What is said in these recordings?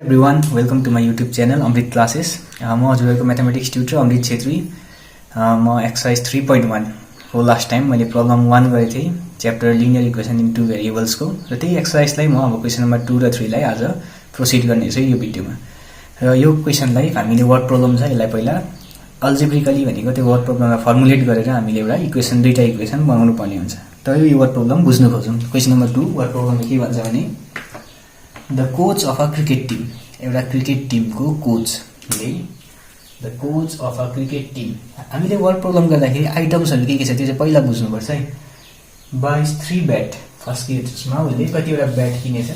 Everyone, welcome to my YouTube channel Amrit Classes. म हजुरहरुको mathematics tutor अमृत छेत्री। म exercise 3.1 को लास्ट टाइम मैले प्रब्लम 1 गरेको थिएँ chapter linear equation in two variables को र त्यही एक्सरसाइजलाई म अब क्वेशन नम्बर 2 र 3 लाई आज प्रोसिड गर्ने छु यो भिडियोमा। र यो क्वेशनलाई हामीले वर्ड प्रब्लम छ यसलाई पहिला algebrically भनेको त्यो वर्ड प्रब्लमलाई फर्मुलेट गरेर हामीले एउटा इक्वेसन दुईटा इक्वेसन बनाउनु पर्ने हुन्छ। त यो वर्ड प्रब्लम बुझ्नु खोजौं। क्वेशन नम्बर 2 वर्ड प्रब्लमले के भन्छ भने The coach of a cricket team, एउटा क्रिकेट टिमको कोचले the coach of a cricket team हामीले वर्ड प्रब्लम गर्दाखेरि आइटम्सहरु के छ त्यो चाहिँ पहिला बुझ्नु पर्छ है। buys 3 ब्याट, फर्स्ट केसमा उले कतिवटा ब्याट किनेछ,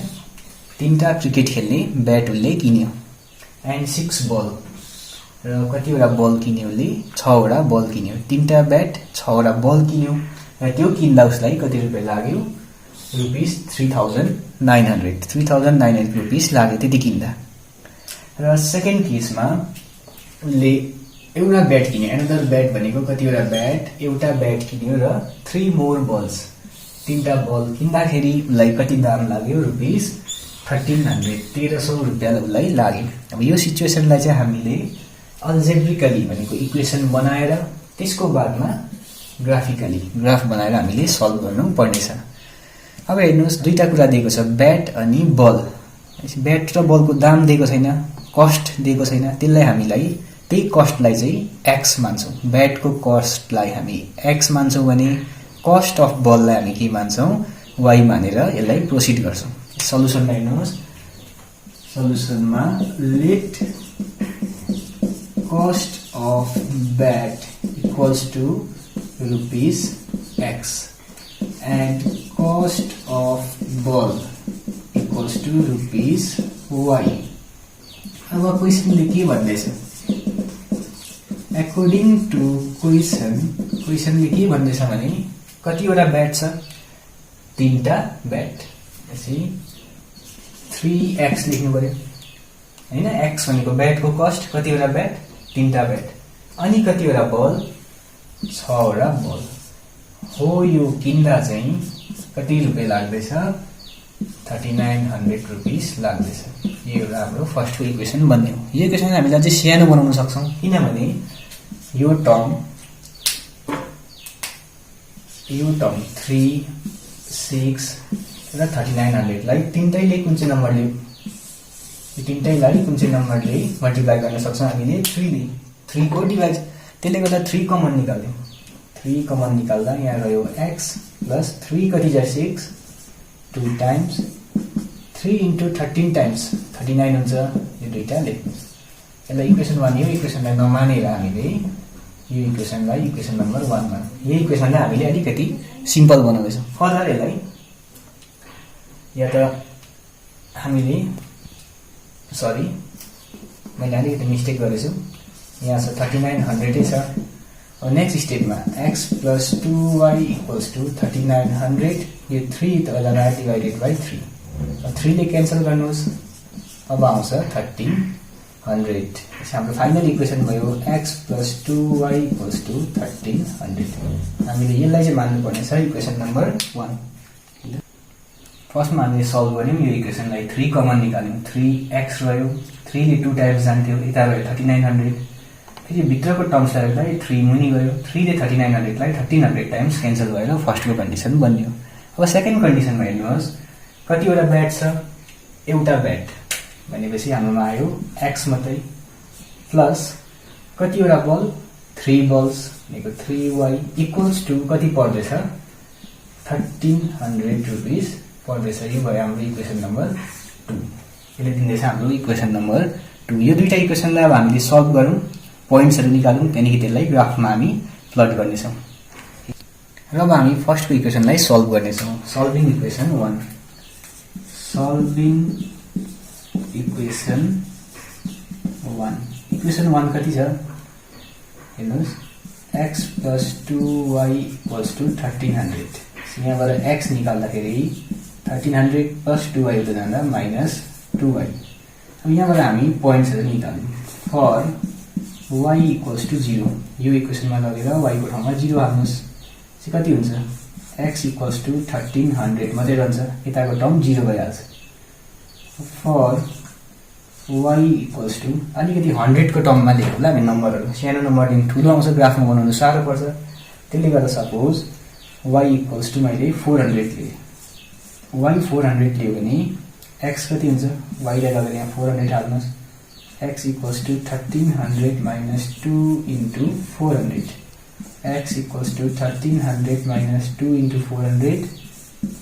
तीनटा क्रिकेट खेल्ने ब्याट उले किन्यो। and 6 बल, र कतिवटा बल किन्यो उले 6 वटा बल किन्यो। तीनटा ब्याट 6 वटा बल किन्यो र त्यो किन्दा उसलाई कति रुपैयाँ लाग्यो, रुपीस 3900 रुपीस लाग्यो त्यति किन्दा। र सेकेन्ड केसमा उले एउटा ब्याट किन्यो, एनदर ब्याट भनेको कतिवटा ब्याट, एउटा ब्याट किन्यो र 3 मोर बल्स, तीनटा बल किन्दाखेरि उलाई कति दाम लाग्यो, रुपीस 1300 रुपैयाँ उलाई लाग्यो। अब यो सिचुएसनलाई चाहिँ हामीले algebrically भनेको इक्वेसन बनाएर त्यसको बादमा ग्राफिकली ग्राफ बनाएर हामीले सल्भ गर्नु पर्नेछ। अब हेर्नुस् दुईटा कुरा दिएको छ, ब्याट अनि बल। ब्याट र बलको दाम दिएको छैन, कस्ट दिएको छैन, त्यसलाई हामीलाई त्यही कस्टलाई चाहिँ x मान्छौं। ब्याटको कस्टलाई हामी x मान्छौं भने कस्ट अफ बललाई हामी के मान्छौं, y मानेर यसलाई प्रोसिड गर्छौं। सल्युसनमा हेर्नुस्, सल्युसनमा let cost of bat equals to rupees x and cost of ball equals to rupees y। अब क्वेशनले के भन्दैछ, according to क्वेशनले के भन्दैछ भने कतिवटा ब्याट छ, तीनटा ब्याट, त्यसै 3x लेख्नु पर्यो हैन। x भनेको ब्याटको कस्ट, कतिवटा ब्याट, तीनटा ब्याट, अनि कतिवटा बल, 6 वटा बल हो। यो किन्दा चाहिँ कति रुपैयाँ लाग्दैछ, 3900 रुपीस लाग्दैछ। यो एउटा हाम्रो फर्स्टको इक्वेसन बन्यो। यो इक्वेसन हामीले अझै सानो बनाउन सक्छौं किनभने यो टर्म 3, 6 र 3900 लाई तीनटैले कुन चाहिँ नम्बरले, यो तीनटैलाई कुन चाहिँ नम्बरले मल्टिप्लाई गर्न सक्छौं हामीले, 3 ले। 3 को डिभाइड, त्यसले गर्दा 3 कमन निकाल्यौं। 3 कमन निकाल्दा यहाँ रह्यो x प्लस 3 कति जा 6, 2 टाइम्स 3 इन्टु 13 टाइम्स 39 हुन्छ। यो दुईटा लेख्नुस्। यसलाई इक्वेसन 1, यो इक्वेसनलाई नमानेर हामीले यो इक्वेसनलाई इक्वेसन नम्बर 1 मा, यो इक्वेसनलाई हामीले अलिकति सिम्पल बनाउँदैछौँ। फर्दर यसलाई या त हामीले सरी मैले अलिकति मिस्टेक गरेछु, यहाँ छ 3900 छ। नेक्स्ट स्टेपमा x plus 2y equals to 3900, यो 3 तलमा डिवाइडेड बाइ 3, 3 ले क्यान्सल गर्नुहोस्, अब आउँछ 1300। हाम्रो फाइनल इक्वेसन भयो x plus 2y equals to 1300। हामीले यसलाई चाहिँ मान्नु पर्ने छ इक्वेसन नम्बर 1। फर्स्टमा हामीले सल्भ गर्यौं, यो इक्वेसनलाई 3 कमन निकाल्यौं, 3x रह्यो, 3 ले 2 टाइम्स जान्थ्यो, यता रह्यो 3900, फेरि भित्रको टर्म्सलाई हेर्दा 3 मुनि गयो, 3 ले 3900 लाई 1300 टाइम्स क्यान्सल भएर फर्स्टको कन्डिसन बन्यो। अब सेकेन्ड कन्डिसनमा हेर्नुहोस्, कतिवटा ब्याट छ, एउटा ब्याट भनेपछि हाम्रोमा आयो x मात्रै, प्लस कतिवटा बल, 3 बल्स भनेको 3y इक्वल्स टु कति पर्दैछ, 1300 रुपीस पर्दैछ। यो भयो हाम्रो इक्वेसन नम्बर 2। यसले दिँदैछ हाम्रो इक्वेसन नम्बर 2। यो दुईटा इक्वेसनलाई अब हामीले सल्भ गरौँ, पोइन्ट्सहरु निकालौं, त्यहाँदेखि त्यसलाई ग्राफमा हामी प्लट गर्नेछौं। र अब हामी फर्स्टको इक्वेसनलाई सल्भ गर्नेछौं। Solving equation 1, solving equation 1। Equation 1 कति छ हेर्नुस्, x plus 2y equals to 1300। यहाँबाट x निकाल्दाखेरि 1300 प्लस 2y हुँदै जाँदा माइनस 2y। अब यहाँबाट हामी पोइन्ट्सहरु निकाल्यौं। फर y इक्वल्स टु 0, यो इक्वेसनमा लगेर y को ठाउँमा 0 हाल्नुस्, चाहिँ कति हुन्छ, x इक्वल्स टु 1300 मात्रै रहन्छ, यताको टर्म 0 भइहाल्छ। फर y इक्वल्स टु अलिकति 100 को टर्ममा लेखौँ ल हामी नम्बरहरु सानो नम्बरदेखि ठुलो आउँछ ग्राफमा बनाउनु साह्रो पर्छ त्यसले गर्दा सपोज y इक्वल्स टु मैले 400 लिए y 400 लियो भने x कति हुन्छ y लाई लगेर यहाँ 400 हाल्नुस् x equals to 1300 minus 2 into 400 x equals to 1300 minus 2 into 400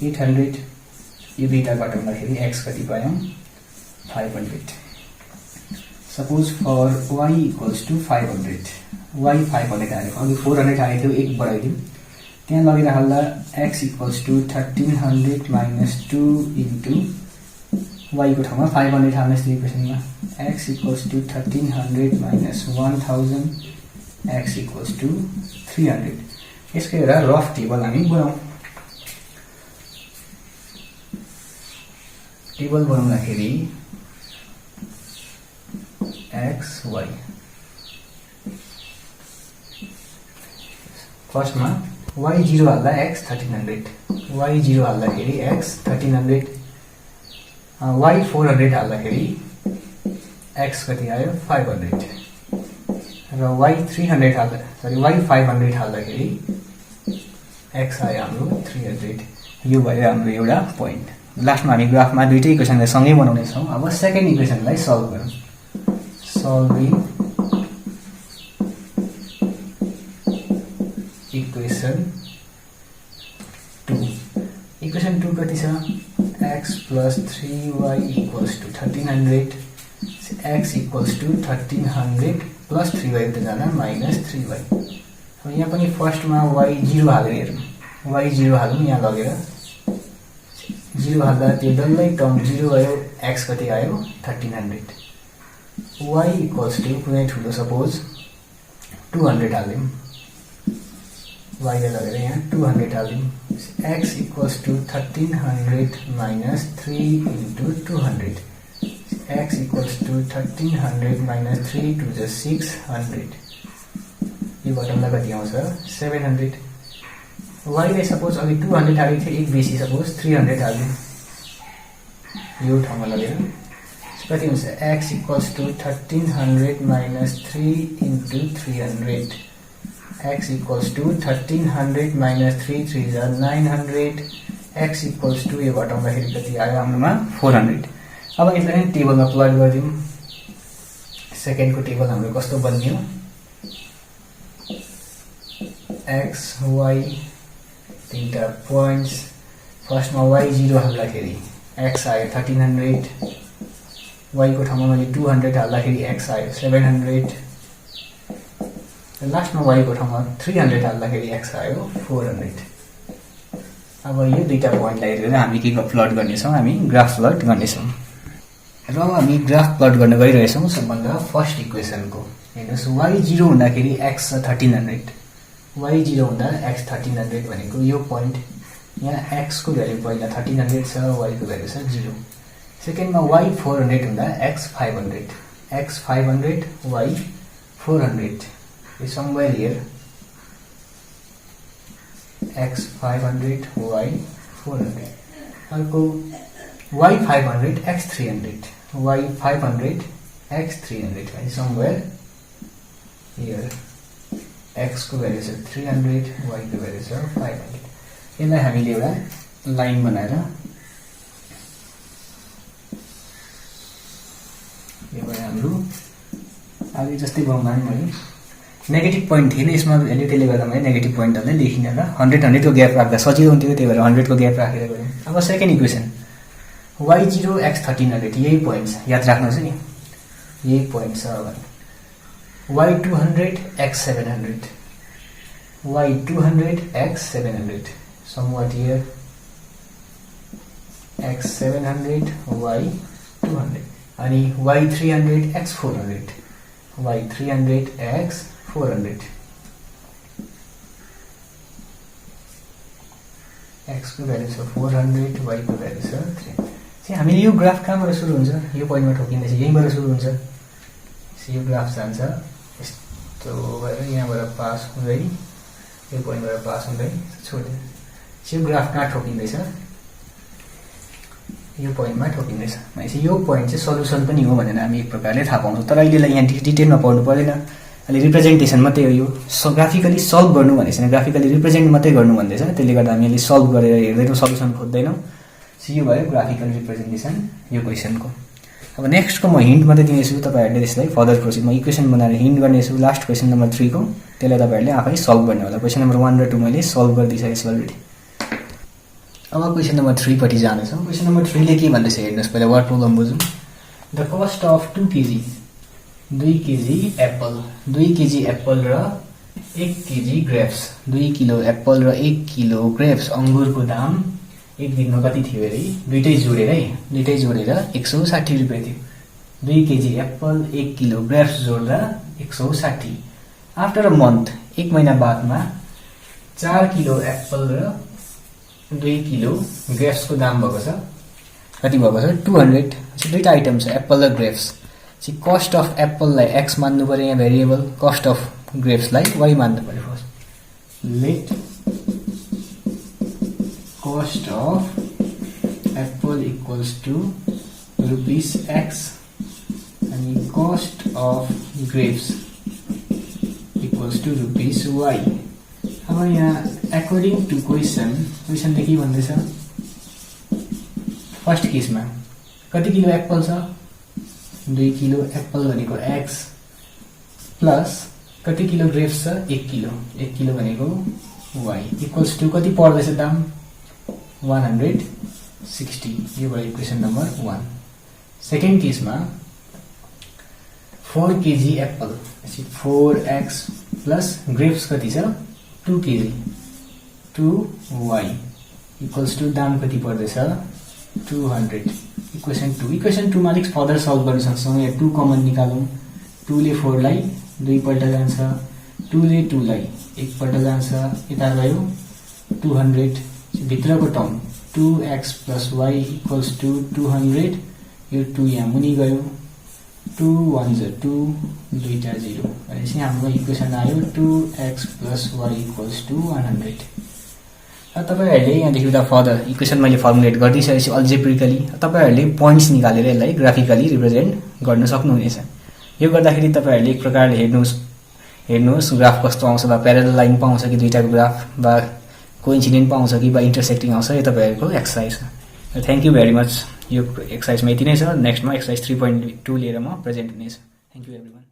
800 यो दुईटा घटाउँदाखेरि x कति पायौं 500 suppose for y equals to 500 y 500 आयो अघि 400 आएको थियो एक बढाइदिउँ त्यहाँ लगेर हाल्दा x equals to 1300 minus 2 into y को ठाउँमा 500 हाल्नुस् त्यो इक्वेसनमा x equals to 1300 minus 1000 x equals to 300 यसको एउटा रफ टेबल हामी बनाउँ टेबल बनाउँदाखेरि x y फर्स्टमा y 0 हाल्दा x 1300 y 0 हाल्दाखेरि x 1300 y 400 हाल्दाखेरि x कति आयो 500 र y 300 हाल्दा सरी y 500 हाल्दाखेरि x आयो हाम्रो 300 यो भयो हाम्रो एउटा पोइन्ट लास्टमा हामी ग्राफमा दुईटै इक्वेसनलाई सँगै बनाउने छौं अब सेकेन्ड इक्वेसनलाई सल्भ गरौँ सल्भिङ इक्वेसन 2 इक्वेसन 2 कति छ x plus 3y equals to 1300 x equals to 1300 plus 3y उता जाँदा minus 3y अब यहाँ पनि फर्स्टमा y 0 हालेर हेरौँ y 0 हालौँ यहाँ लगेर 0 हाल्दा त्यो डल्लै टर्म 0 भयो x कति आयो 1300 y equals to कुनै ठुलो सपोज 200 हाल्यौँ y लाई लगेर यहाँ 200 हाल्यौँ x equals to 1300 minus 3 into 200 x equals to 1300 minus 3 to the 600 यो घटाउँदा कति आउँछ 700 y लाई सपोज अघि 200 हालेको थियो एक बेसी सपोज 300 हाल्यौँ यो ठाउँमा लगेर कति हुन्छ x equals to 1300 minus 3 into 300 x equals to 1300 minus 3 3 is 900 x equals to यो घटाउँदाखेरि कति आयो हाम्रोमा 400 अब यसलाई टेबलमा प्लट गरिदिउँ सेकेन्डको टेबल हाम्रो कस्तो बन्यो x y तीनटा पोइन्ट्स फर्स्टमा y 0 हाल्दाखेरि x आयो 1300 y को ठाउँमा मैले 200 हाल्दाखेरि x आयो 700 लास्टमा y को ठाउँमा 300 हाल्दाखेरि x आयो 400 अब यो दुईटा पोइन्टलाई हेरेर हामी के प्लट गर्नेछौँ हामी ग्राफ प्लट गर्नेछौँ र हामी ग्राफ प्लट गर्न गइरहेछौँ सबभन्दा फर्स्ट इक्वेसनको हेर्नुस् y 0 हुँदाखेरि x 1300 y 0 हुँदा x 1300 भनेको यो पोइन्ट यहाँ x को भ्यालु पहिला 1300 छ y को भ्यालु छ 0 सेकेन्डमा y 400 हुँदा x 500 y 400 is somewhere here x 500 y 400 अर्को y 500 x 300 y 500 x 300 is somewhere here x को भ्यालु छ 300 y को भ्यालु छ 500 यसलाई हामीले एउटा लाइन बनाएर यो भयो हाम्रो आगे जस्तै बनाउँदा नि मैले नेगेटिभ पोइन्ट थिएन यसमा भ्यालु त्यसले गर्दा मैले नेगेटिभ पोइन्टहरुलाई लेखिन र 100 को ग्याप राख्दा सजिलो हुन्थ्यो त्यही भएर 100 को ग्याप राखेर गरौँ अब सेकेन्ड इक्वेसन y0 x 1300 यही पोइन्ट्स याद राख्नुस् नि यही पोइन्ट छ अब y200 x 700 y200 x 700 somewhat here x 700 y 200 अनि y300 x 400 y300 x 400 x को भ्यालु छ 400 y को भ्यालु छ 300 चाहिँ हामीले यो ग्राफ कहाँबाट सुरु हुन्छ यो पोइन्टमा ठोकिँदैछ यहीँबाट सुरु हुन्छ यो ग्राफ जान्छ यस्तो भएर यहाँबाट पास हुँदै यो पोइन्टबाट पास हुँदै छोड्दै यो ग्राफ कहाँ ठोकिँदैछ यो पोइन्टमा ठोकिँदैछ भनेपछि यो पोइन्ट चाहिँ सल्युसन पनि हो भनेर हामी एक प्रकारले थाहा पाउँछौँ। तर अहिलेलाई यहाँ डिटेलमा पढ्नु पर्दैन, अहिले रिप्रेजेन्टेसन मात्रै हो। यो ग्राफिकली सल्भ गर्नु भनेको छैन, ग्राफिकली रिप्रेजेन्ट मात्रै गर्नु भन्दैछ। त्यसले गर्दा हामी अहिले सल्भ गरेर हेर्दैनौँ, सल्युसन खोज्दैनौँ। सो यो भयो ग्राफिकल रिप्रेजेन्टेसन यो क्वेसनको। अब नेक्स्टको म हिन्ट मात्रै दिनेछु, तपाईँहरूले यसलाई फर्दर प्रोसिड म इक्वेसन बनाएर हिन्ट गर्नेछु। लास्ट क्वेसन नम्बर 3 को त्यसलाई तपाईँहरूले आफै सल्भ गर्ने होला। क्वेसन नम्बर 1 र 2 मैले सल्भ गरिदिइसकेको छु अलरेडी। अब क्वेसन नम्बर 3 पट्टि जानेछौँ। क्वेसन नम्बर 3 ले के भन्दैछ हेर्नुहोस्, पहिला वर्ड प्रब्लम बुझौँ। The cost of 2 KG 2 KG apple 2 KG apple र 1 केजी ग्रेप्स 2 किलो एप्पल र 1 किलो ग्रेप्स अङ्गुरको दाम एक दिनमा कति थियो अरे? दुईटै जोडेर 160 रुपियाँ थियो। 2 KG Apple 1 kilo grapes जोड्दा 160। After a month, एक महिना बादमा 4 किलो एप्पल र 2 किलो ग्रेप्सको दाम भएको छ कति भएको छ? 200। दुईटा आइटम छ एप्पल र ग्रेप्स। कस्ट अफ एप्पललाई एक्स मान्नु पर्यो यहाँ भेरिएबल, कस्ट अफ ग्रेप्सलाई वाई मान्नु पर्यो। First let cost of apple equals to rupees x and cost of grapes equals to rupees y। अब यहाँ according to question ले के भन्दैछ? फर्स्ट केसमा कति किलो एप्पल छ? 2 किलो एप्पल भनेको x प्लस कति किलो ग्रेप्स छ? 1 किलो भनेको y इक्वल्स टु कति पर्दैछ दाम? 160। यो भयो इक्वेसन नम्बर 1। सेकेन्ड केसमा 4 KG Apple 4x plus grapes कति छ? 2 केजी 2y इक्वल्स टु दाम कति पर्दैछ? 200। इक्वेसन 2 इक्वेसन 2 मा अलिक फर्दर सल्भ गर्न सक्छौँ। यहाँ 2 कमन निकालौँ। 2 ले 4 लाई 2 पल्ट जान्छ, 2 ले 2 लाई 1 पल्ट जान्छ, यता गयो 200। भित्रको term 2x plus y equals to 200। यो 2 यहाँ मुनि गयो, 2 1 0 2 दुईटा 0 भनेपछि हाम्रो इक्वेसन आयो 2x plus y equals to 100। तपाईँहरूले यहाँदेखि उता फर्दर इक्वेसन मैले फर्मुलेट गरिदिइसकेपछि अल्जेब्रिकली तपाईँहरूले पोइन्ट्स निकालेर यसलाई ग्राफिकली रिप्रेजेन्ट गर्न सक्नुहुनेछ। यो गर्दाखेरि तपाईँहरूले एक प्रकारले हेर्नुहोस् ग्राफ कस्तो आउँछ, वा प्यारलल लाइन पाउँछ कि दुईटाको ग्राफ, वा कोइन्सिडेन्ट पाउँछ कि वा इन्टरसेक्टिङ आउँछ। यो तपाईँहरूको एक्सर्साइज हो। Thank you very much. यो एक्सर्साइजमा यति नै छ। नेक्स्टमा एक्सर्साइज 3.2 लिएर म प्रेजेन्ट हुनेछु। Thank you everyone.